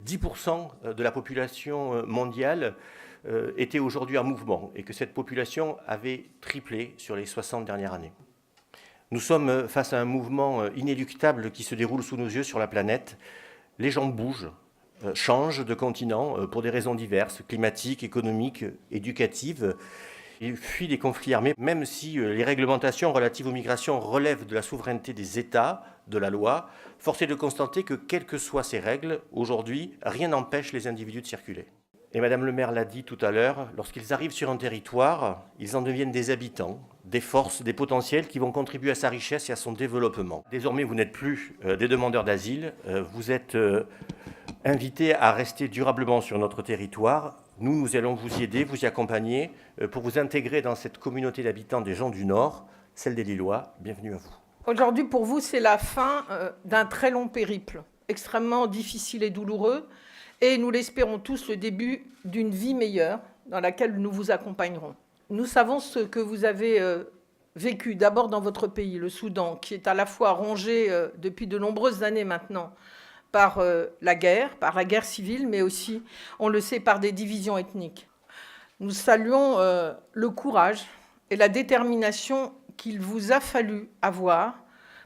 10% de la population mondiale était aujourd'hui en mouvement et que cette population avait triplé sur les 60 dernières années. Nous sommes face à un mouvement inéluctable qui se déroule sous nos yeux sur la planète. Les gens bougent, changent de continent pour des raisons diverses, climatiques, économiques, éducatives. Ils fuient les conflits armés, même si les réglementations relatives aux migrations relèvent de la souveraineté des États, de la loi. Force est de constater que, quelles que soient ces règles, aujourd'hui, rien n'empêche les individus de circuler. Et Madame le maire l'a dit tout à l'heure, lorsqu'ils arrivent sur un territoire, ils en deviennent des habitants, des forces, des potentiels qui vont contribuer à sa richesse et à son développement. Désormais, vous n'êtes plus des demandeurs d'asile, vous êtes invités à rester durablement sur notre territoire. Nous allons vous y aider, vous y accompagner pour vous intégrer dans cette communauté d'habitants des gens du Nord, celle des Lillois. Bienvenue à vous. Aujourd'hui, pour vous, c'est la fin d'un très long périple, extrêmement difficile et douloureux. Et nous l'espérons tous, le début d'une vie meilleure dans laquelle nous vous accompagnerons. Nous savons ce que vous avez vécu d'abord dans votre pays, le Soudan, qui est à la fois rongé depuis de nombreuses années maintenant par la guerre civile, mais aussi, on le sait, par des divisions ethniques. Nous saluons le courage et la détermination qu'il vous a fallu avoir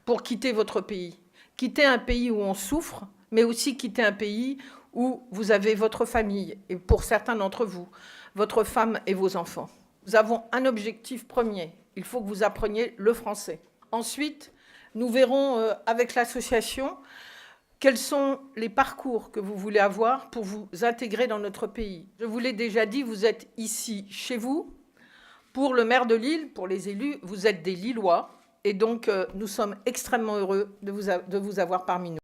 pour quitter votre pays. Quitter un pays où on souffre, mais aussi quitter un pays où vous avez votre famille, et pour certains d'entre vous, votre femme et vos enfants. Nous avons un objectif premier, il faut que vous appreniez le français. Ensuite, nous verrons avec l'association quels sont les parcours que vous voulez avoir pour vous intégrer dans notre pays. Je vous l'ai déjà dit, vous êtes ici chez vous. Pour le maire de Lille, pour les élus, vous êtes des Lillois, et donc nous sommes extrêmement heureux de vous avoir parmi nous.